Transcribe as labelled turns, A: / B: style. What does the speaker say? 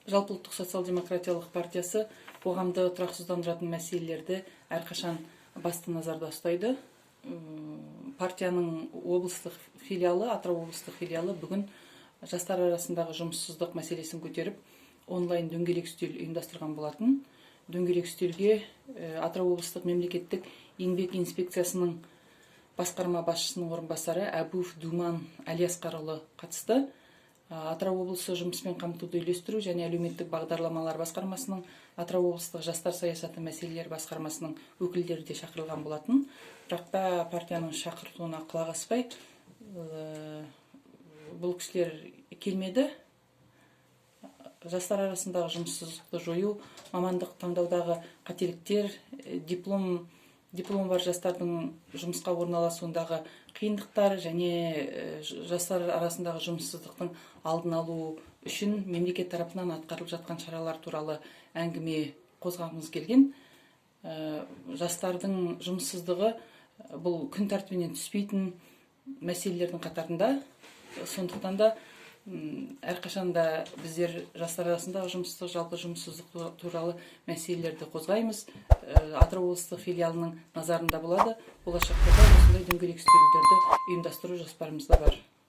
A: Жалпыұлттық социал-демократиялық партиясы қоғамды тұрақсыздандыратын мәселелерді әрқашан басты назарда ұстайды. Партияның облыстық филиалы, Атырау облыстық филиалы бүгін жастар арасындағы жұмыссыздық мәселесін көтеріп, онлайн дөңгелек үстел ұйымдастырған болатын. Дөңгелек үстелге Атырау облыстық мемлекеттік еңбек инспекциясының басқарма басшысының орынбасары Әбуов Думан Әлиасқарұлы қатысты. Атырау облысы жұмыспен қамтуды үйлестіру және әлеуметтік бағдарламалар басқармасының, Атырау облыстық жастар саясаты мәселелері басқармасының өкілдері де шақырылған болатын. Бірақ та партияның шақыртуына құлақ аспай, бұл кісілер келмеді. Жастар арасындағы жұмыссыздықты жою, мамандық таңдаудағы қателіктер, диплом бар жастардың жұмысқа орналасуындағы қиындықтар және жастар арасындағы жұмыссыздықтың алдын алу үшін мемлекет тарапынан атқарылып жатқан шаралар туралы әңгіме қозғағымыз келген. Жастардың жұмыссыздығы бұл күн тәртібінен түспейтін мәселелердің қатарында. Сондықтан да әрқашанда біздер жастар арасындағы жұмыссыздық, жалпы жұмыссыздық туралы мәселелерді қозғаймыз. Атырау облыстық филиалының назарында болады. Болашақта да осындай дөңгелек үстелдерді ұйымдастыру жоспарымызда бар.